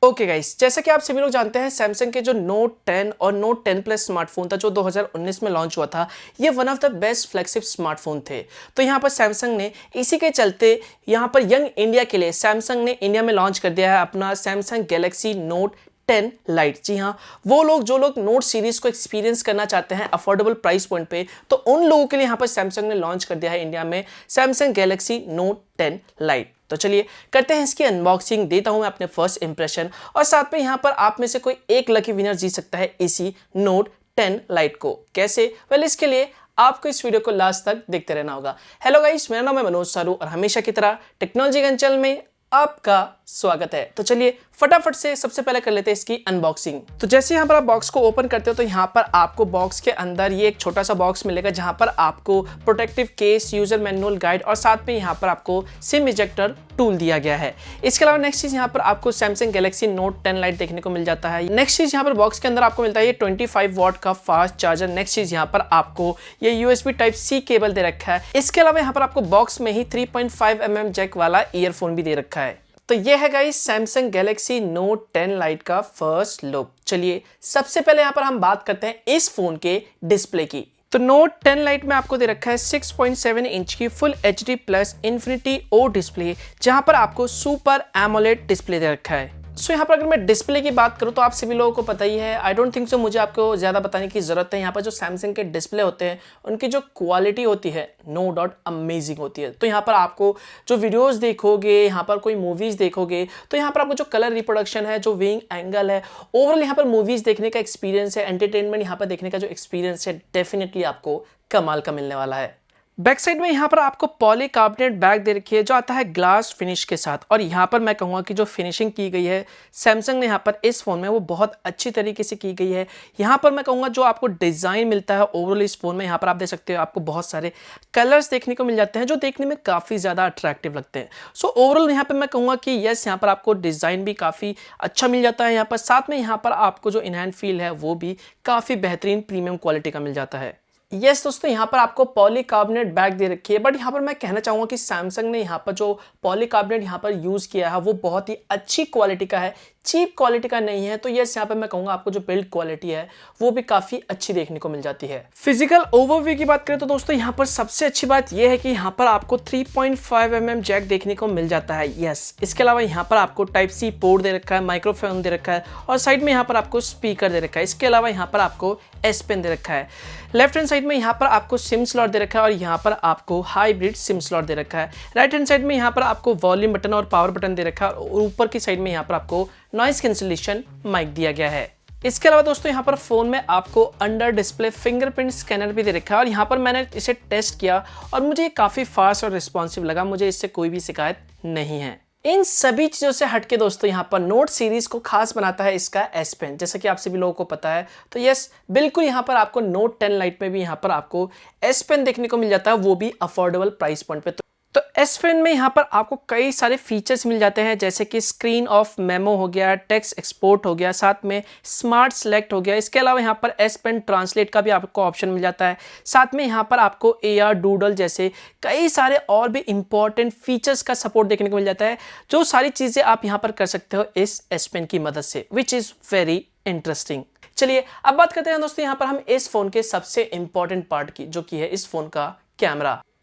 Okay guys, जैसा कि आप सभी लोग जानते हैं सैमसंग के जो नोट 10 और नोट 10 प्लस स्मार्टफोन था जो 2019 में लॉन्च हुआ था, ये one of the best flagship smartphone थे। तो यहाँ पर सैमसंग ने इसी के चलते यहाँ पर यंग इंडिया के लिए सैमसंग ने इंडिया में लॉन्च कर दिया है अपना सैमसंग गैलेक्सी नोट 10 लाइट। जी हाँ, वो लोग जो लोग नोट सीरीज को एक्सपीरियंस करना चाहते हैं अफोर्डेबल प्राइस पॉइंट पे, तो उन लोगों के लिए यहाँ पर सैमसंग ने लॉन्च कर दिया है इंडिया में सैमसंग गैलेक्सी नोट 10 लाइट। तो चलिए करते हैं इसकी अनबॉक्सिंग, देता हूं मैं अपने फर्स्ट इंप्रेशन और साथ में यहां पर आप में से कोई एक लकी विनर जीत सकता है इसी नोट 10 लाइट को। कैसे? वेल, इसके लिए आपको इस वीडियो को लास्ट तक देखते रहना होगा। हेलो गाइस, मेरा नाम है मनोज सारू और हमेशा की तरह टेक्नोलॉजी ज्ञान चैनल में आपका स्वागत है। तो चलिए फटाफट से सबसे पहले कर लेते हैं इसकी अनबॉक्सिंग। तो जैसे यहाँ पर आप बॉक्स को ओपन करते हो तो यहाँ पर आपको बॉक्स के अंदर ये एक छोटा सा बॉक्स मिलेगा जहाँ पर आपको protective case, user manual guide और साथ में यहाँ पर आपको सिम इजेक्टर टूल दिया गया है। इसके अलावा नेक्स्ट चीज यहाँ पर आपको सैमसंग गैलेक्सी नोट 10 लाइट देखने को मिल जाता है। नेक्स्ट चीज यहाँ पर बॉक्स के अंदर आपको मिलता है ये 25 वॉट का फास्ट चार्जर। नेक्स्ट चीज यहाँ पर आपको ये USB टाइप C केबल दे रखा है। इसके अलावा यहाँ पर आपको बॉक्स में ही 3.5 mm जैक वाला ईयरफोन भी दे रखा है। तो ये है guys Samsung Galaxy note 10 light का फर्स्ट लुक। चलिए सबसे पहले यहाँ पर हम बात करते हैं इस फोन के डिस्प्ले की। तो नोट 10 लाइट में आपको दे रखा है 6.7 इंच की full HD plus infinity O display, जहां पर आपको सुपर एमोलेड डिस्प्ले दे रखा है। सो यहाँ पर अगर मैं डिस्प्ले की बात करूँ तो आप सभी लोगों को पता ही है, आई डोंट थिंक सो मुझे आपको ज़्यादा बताने की ज़रूरत है। यहाँ पर जो सैमसंग के डिस्प्ले होते हैं उनकी जो क्वालिटी होती है नो डाउट अमेजिंग होती है। तो यहाँ पर आपको जो वीडियोस देखोगे, यहाँ पर कोई मूवीज़ देखोगे तो यहाँ पर आपको जो कलर रिप्रोडक्शन है, जो विंग एंगल है, ओवरऑल यहाँ पर मूवीज़ देखने का एक्सपीरियंस है, एंटरटेनमेंट यहाँ पर देखने का जो एक्सपीरियंस है, डेफिनेटली आपको कमाल का मिलने वाला है। बैक साइड में यहाँ पर आपको पॉलीकार्बोनेट बैग दे रखी है जो आता है ग्लास फिनिश के साथ। और यहाँ पर मैं कहूँगा कि जो फिनिशिंग की गई है सैमसंग ने यहाँ पर इस फोन में वो बहुत अच्छी तरीके से की गई है। यहाँ पर मैं कहूँगा जो आपको डिज़ाइन मिलता है ओवरऑल इस फोन में, यहाँ पर आप देख सकते हो आपको बहुत सारे कलर्स देखने को मिल जाते हैं जो देखने में काफ़ी ज़्यादा अट्रैक्टिव लगते हैं। सो ओवरऑल यहाँ पर मैं कहूँगा कि यस, यहाँ पर आपको डिज़ाइन भी काफ़ी अच्छा मिल जाता है। यहाँ पर साथ में यहाँ पर आपको जो इनहैंड फील है वो भी काफ़ी बेहतरीन प्रीमियम क्वालिटी का मिल जाता है। यस दोस्तों, यहाँ पर आपको पॉलीकार्बोनेट बैग दे रखी है, बट यहाँ पर मैं कहना चाहूँगा कि सैमसंग ने यहाँ पर जो पॉलीकार्बोनेट यहाँ पर यूज़ किया है वो बहुत ही अच्छी क्वालिटी का है, चीप क्वालिटी का नहीं है। तो यस, यहाँ पर मैं कहूँगा आपको जो बिल्ड क्वालिटी है वो भी काफ़ी अच्छी देखने को मिल जाती है। फिजिकल ओवरव्यू की बात करें तो दोस्तों यहाँ पर सबसे अच्छी बात यह है कि यहाँ पर आपको 3.5 mm जैक देखने को मिल जाता है। यस, इसके अलावा यहाँ पर आपको टाइप C पोर्ट दे रखा है, माइक्रोफोन दे रखा है और साइड में यहाँ पर आपको स्पीकर दे रखा है। इसके अलावा यहाँ पर आपको S पेन दे रखा है। लेफ्ट हैंड साइड में यहाँ पर आपको सिम स्लॉट दे रखा है और यहाँ पर आपको हाइब्रिड सिम स्लॉट दे रखा है। राइट हैंड साइड में यहाँ पर आपको वॉल्यूम बटन और पावर बटन दे रखा है और ऊपर की साइड में यहाँ पर आपको नॉइस कैंसिलेशन माइक दिया गया है। इसके अलावा दोस्तों यहाँ पर फोन में आपको अंडर डिस्प्ले फिंगरप्रिंट स्कैनर भी दे रखा है और यहाँ पर मैंने इसे टेस्ट किया और मुझे काफ़ी फास्ट और रिस्पॉन्सिव लगा, मुझे इससे कोई भी शिकायत नहीं है। इन सभी चीज़ों से हटके दोस्तों यहाँ पर नोट सीरीज को खास बनाता है इसका S पेन, जैसा कि आप सभी लोगों को पता है। तो यस, बिल्कुल यहाँ पर आपको नोट 10 लाइट में भी यहाँ पर आपको S पेन देखने को मिल जाता है, वो भी अफोर्डेबल प्राइस पॉइंट पे। तो S पेन में यहाँ पर आपको कई सारे फीचर्स मिल जाते हैं, जैसे कि स्क्रीन ऑफ मेमो हो गया, टेक्स्ट एक्सपोर्ट हो गया, साथ में स्मार्ट सेलेक्ट हो गया। इसके अलावा यहाँ पर S पेन ट्रांसलेट का भी आपको ऑप्शन मिल जाता है। साथ में यहाँ पर आपको AR डूडल जैसे कई सारे और भी इंपॉर्टेंट फीचर्स का सपोर्ट देखने को मिल जाता है, जो सारी चीज़ें आप यहाँ पर कर सकते हो इस S पेन की मदद से, विच इज़ वेरी इंटरेस्टिंग। चलिए अब बात करते हैं दोस्तों यहाँ पर हम इस फोन के सबसे इंपॉर्टेंट पार्ट की, जो कि है इस फोन का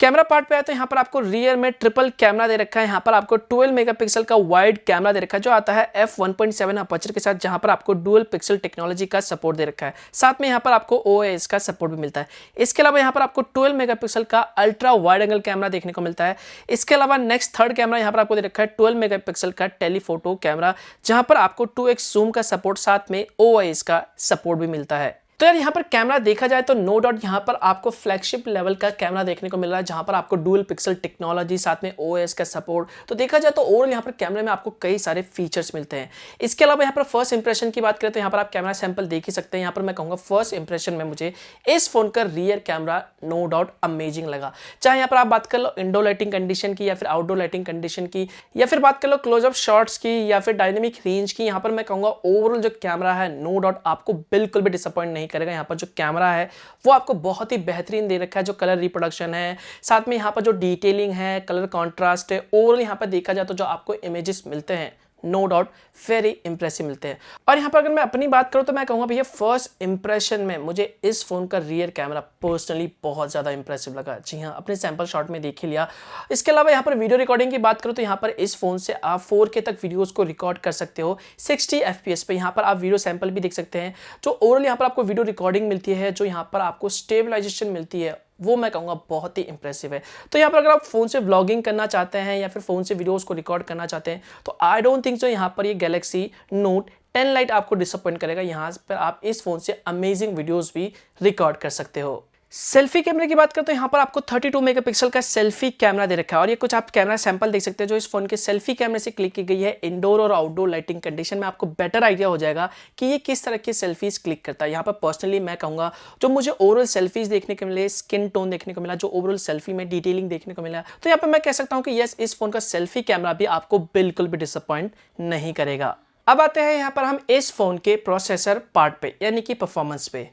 कैमरा पार्ट पे आए तो यहाँ पर आपको रियर में ट्रिपल कैमरा दे रखा है। यहाँ पर आपको 12 मेगापिक्सल का वाइड कैमरा दे रखा है जो आता है f1.7 अपर्चर के साथ, जहाँ पर आपको डुअल पिक्सल टेक्नोलॉजी का सपोर्ट दे रखा है। साथ में यहाँ पर आपको OIS का सपोर्ट भी मिलता है। इसके अलावा यहाँ पर आपको 12 मेगापिक्सल का अल्ट्रा वाइड एंगल कैमरा देखने को मिलता है। इसके अलावा नेक्स्ट थर्ड कैमरा यहाँ पर आपको दे रखा है 12 मेगापिक्सल का टेलीफोटो कैमरा, जहाँ पर आपको 2x जूम का सपोर्ट, साथ में OIS का सपोर्ट भी मिलता है। तो यार यहाँ पर कैमरा देखा जाए तो नो डाउट यहाँ पर आपको फ्लैगशिप लेवल का कैमरा देखने को मिल रहा है, जहाँ पर आपको डुअल पिक्सल टेक्नोलॉजी, साथ में OIS का सपोर्ट। तो देखा जाए तो ओवरऑल यहाँ पर कैमरे में आपको कई सारे फीचर्स मिलते हैं। इसके अलावा यहाँ पर फर्स्ट इंप्रेशन की बात करें तो यहाँ पर आप कैमरा सैंपल देख ही सकते हैं। यहाँ पर मैं कहूँगा फर्स्ट इंप्रेशन में मुझे इस फोन का rear camera no doubt amazing लगा। चाहे यहाँ पर आप बात कर लो इंडोर लाइटिंग कंडीशन की या फिर आउटडोर लाइटिंग कंडीशन की, या फिर बात कर लो क्लोजअप शॉट्स की या फिर डायनेमिक रेंज की, यहाँ पर मैं कहूँगा ओवरऑल जो कैमरा है नो डाउट आपको बिल्कुल भी डिसअपॉइंट नहीं करेगा। यहाँ पर जो कैमरा है वो आपको बहुत ही बेहतरीन दे रखा है। जो कलर रिप्रोडक्शन है, साथ में यहाँ पर जो डिटेलिंग है, कलर कॉन्ट्रास्ट है, ओवरऑल यहाँ पर देखा जाए तो जो आपको इमेजेस मिलते हैं नो डाउट वेरी इंप्रेसिव मिलते हैं। और यहाँ पर अगर मैं अपनी बात करूँ तो मैं कहूँगा भैया फर्स्ट इंप्रेशन में मुझे इस फ़ोन का रियर कैमरा पर्सनली बहुत ज़्यादा इंप्रेसिव लगा। जी हाँ, अपने सैंपल शॉट में देख ही लिया। इसके अलावा यहाँ पर वीडियो रिकॉर्डिंग की बात करूँ तो यहाँ पर इस फ़ोन से आप 4K तक वीडियोज़ को रिकॉर्ड कर सकते हो 60 FPS पे। यहाँ पर आप वीडियो सैंपल भी देख सकते हैं। जो ओवरऑल यहाँ पर आपको वीडियो रिकॉर्डिंग मिलती है, जो यहाँ पर आपको स्टेबलाइजेशन मिलती है, वो मैं कहूँगा बहुत ही इंप्रेसिव है। तो यहाँ पर अगर आप फ़ोन से व्लॉगिंग करना चाहते हैं या फिर फ़ोन से वीडियोस को रिकॉर्ड करना चाहते हैं तो आई डोंट थिंक जो यहाँ पर ये गैलेक्सी नोट 10 लाइट आपको डिसअपॉइंट करेगा। यहाँ पर आप इस फ़ोन से अमेजिंग वीडियोस भी रिकॉर्ड कर सकते हो। सेल्फी कैमरे की बात करें तो यहाँ पर आपको 32 मेगापिक्सल का सेल्फी कैमरा दे रखा है और ये कुछ आप कैमरा सैंपल देख सकते हैं जो इस फोन के सेल्फी कैमरे से क्लिक की गई है। इंडोर और आउटडोर लाइटिंग कंडीशन में आपको बेटर आइडिया हो जाएगा कि ये किस तरह की सेल्फीज क्लिक करता है। यहाँ पर पर्सनली मैं कहूँगा जो मुझे ओवरऑल सेल्फीज देखने को मिले, स्किन टोन देखने को मिला, जो ओवरऑल सेल्फी में डिटेलिंग देखने को मिला, तो यहाँ पर मैं कह सकता हूँ कि यस, इस फोन का सेल्फी कैमरा भी आपको बिल्कुल भी डिसअपॉइंट नहीं करेगा। अब आते हैं यहाँ पर हम इस फोन के प्रोसेसर पार्ट पे यानी कि परफॉर्मेंस पे।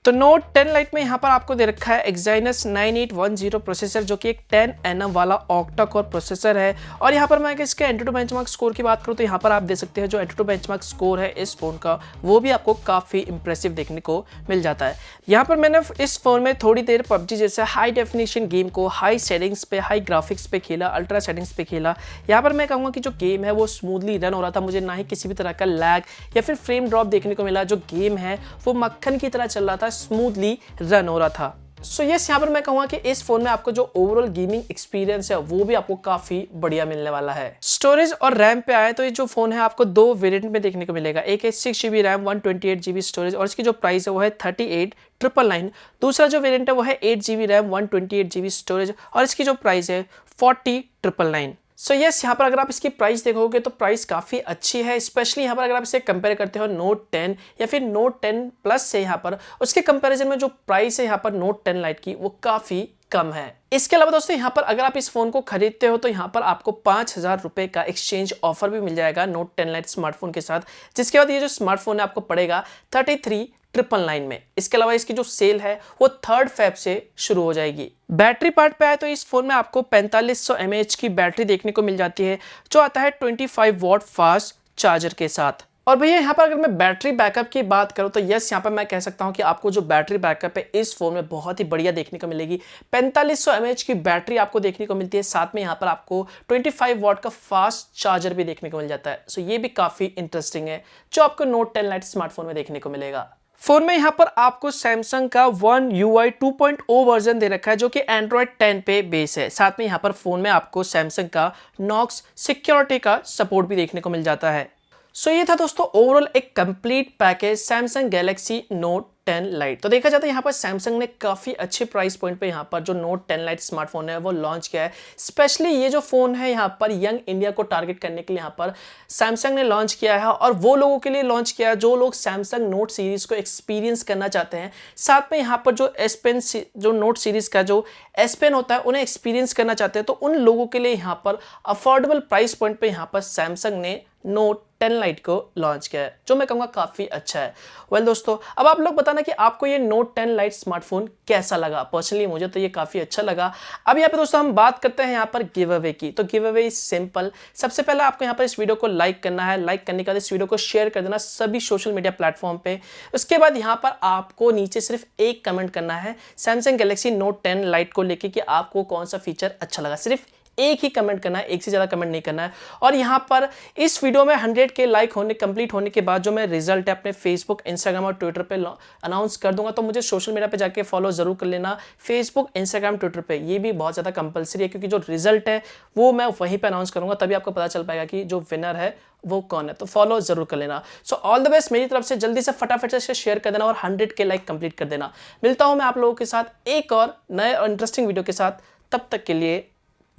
तो नोट 10 लाइट में यहाँ पर आपको दे रखा है एक्साइनस 9810 प्रोसेसर जो कि एक 10nm वाला ऑक्टा कोर प्रोसेसर है। और यहाँ पर मैं इसके एंटूटू बेंचमार्क स्कोर की बात करूँ तो यहाँ पर आप देख सकते हैं जो एंटूटू बेंचमार्क स्कोर है इस फोन का वो भी आपको काफ़ी इंप्रेसिव देखने को मिल जाता है। यहाँ पर मैंने इस फोन में थोड़ी देर पबजी जैसे हाई डेफिनेशन गेम को हाई सेटिंग्स पे, हाई ग्राफिक्स पे खेला, अल्ट्रा सेटिंग्स पे खेला। यहाँ पर मैं कहूँगा कि जो गेम है वो स्मूथली रन हो रहा था, मुझे ना ही किसी भी तरह का लैग या फिर फ्रेम ड्रॉप देखने को मिला। जो गेम है वो मक्खन की तरह चल रहा था, स्मूथली रन हो रहा था। सो यस, यहाँ पर मैं कहूँगा कि इस फोन में आपको जो ओवरऑल गेमिंग एक्सपीरियंस है वो भी आपको काफी बढ़िया मिलने वाला है। स्टोरेज और रैम पे आए तो ये जो फोन है आपको दो वेरिएंट में देखने को मिलेगा। एक है 6GB रैम 128GB स्टोरेज और इसकी जो प्राइस है वो है 38,999। दूसरा जो वेरिएंट है वो है 8GB रैम 128GB स्टोरेज और इसकी जो प्राइस है 40,999। सो यस, यहाँ पर अगर आप इसकी प्राइस देखोगे तो प्राइस काफ़ी अच्छी है। स्पेशली यहाँ पर अगर आप इसे कंपेयर करते हो नोट 10 या फिर नोट 10 प्लस से, यहाँ पर उसके कंपैरिजन में जो प्राइस है यहाँ पर नोट 10 लाइट की वो काफ़ी कम है। इसके अलावा दोस्तों यहाँ पर अगर आप इस फोन को खरीदते हो तो यहाँ पर आपको 5,000 रुपये का एक्सचेंज ऑफर भी मिल जाएगा नोट 10 लाइट स्मार्टफोन के साथ, जिसके बाद ये जो स्मार्टफोन है आपको पड़ेगा 33,999 में। इसके अलावा इसकी जो सेल है वो 3 फेब से शुरू हो जाएगी। बैटरी पार्ट पे आए तो इस फोन में आपको 4500 mAh की बैटरी देखने को मिल जाती है जो आता है 25 वॉट फास्ट चार्जर के साथ। और भैया यहाँ पर अगर मैं बैटरी बैकअप की बात करूँ तो यस, यहाँ पर मैं कह सकता हूँ कि आपको जो बैटरी बैकअप है इस फोन में बहुत ही बढ़िया देखने को मिलेगी। 4500 mAh की बैटरी आपको देखने को मिलती है, साथ में यहाँ पर आपको 25 वॉट का फास्ट चार्जर भी देखने को मिल जाता है। सो ये भी काफ़ी इंटरेस्टिंग है जो आपको नोट 10 लाइट स्मार्टफोन में देखने को मिलेगा। फोन में यहाँ पर आपको सैमसंग का One UI 2.0 वर्जन दे रखा है जो कि Android 10 पे बेस है। साथ में यहाँ पर फोन में आपको सैमसंग का नॉक्स सिक्योरिटी का सपोर्ट भी देखने को मिल जाता है। सो ये था दोस्तों ओवरऑल एक complete package Samsung Galaxy note 10 light. तो देखा जाता है यहाँ पर सैमसंग ने काफ़ी अच्छे प्राइस पॉइंट पे यहाँ पर जो नोट 10 लाइट स्मार्टफोन है वो लॉन्च किया है। स्पेशली ये जो फ़ोन है यहाँ पर यंग इंडिया को टारगेट करने के लिए यहाँ पर सैमसंग ने लॉन्च किया है और वो लोगों के लिए लॉन्च किया है जो लोग सैमसंग नोट सीरीज़ को एक्सपीरियंस करना चाहते हैं। साथ में यहाँ पर जो एस पेन, जो नोट सीरीज़ का जो एस पेन होता है उन्हें एक्सपीरियंस करना चाहते हैं, तो उन लोगों के लिए यहाँ पर अफोर्डेबल प्राइस पॉइंट पर यहाँ पर सैमसंग ने नोट 10 लाइट को लॉन्च किया है जो मैं कहूँगा काफ़ी अच्छा है। वेल दोस्तों, अब आप लोग बताना कि आपको ये नोट 10 लाइट स्मार्टफोन कैसा लगा। पर्सनली मुझे तो ये काफ़ी अच्छा लगा। अब यहाँ पे दोस्तों हम बात करते हैं यहाँ पर गिव अवे की। तो गिव अवे इज सिंपल। सबसे पहले आपको यहाँ पर इस वीडियो को लाइक करना है। लाइक करने के बाद इस वीडियो को शेयर कर देना सभी सोशल मीडिया प्लेटफॉर्म पे। उसके बाद यहाँ पर आपको नीचे सिर्फ एक कमेंट करना है सैमसंग गैलेक्सी नोट 10 लाइट को लेके कि आपको कौन सा फीचर अच्छा लगा। सिर्फ एक ही कमेंट करना है, एक से ज़्यादा कमेंट नहीं करना है। और यहाँ पर इस वीडियो में 100K लाइक कंप्लीट होने के बाद जो मैं रिजल्ट है अपने फेसबुक, इंस्टाग्राम और ट्विटर पे अनाउंस कर दूंगा, तो मुझे सोशल मीडिया पे जाके फॉलो जरूर कर लेना फेसबुक, इंस्टाग्राम, ट्विटर पे। ये भी बहुत ज़्यादा कंपलसरी है क्योंकि जो रिजल्ट है वो मैं वहीं पर अनाउंस करूँगा, तभी आपको पता चल पाएगा कि जो विनर है वो कौन है। तो फॉलो जरूर कर लेना। सो ऑल द बेस्ट मेरी तरफ से। जल्दी से फटाफट से शेयर कर देना और 100K लाइक कंप्लीट कर देना। मिलता हूँ मैं आप लोगों के साथ एक और नए और इंटरेस्टिंग वीडियो के साथ। तब तक के लिए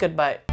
गुड बाय।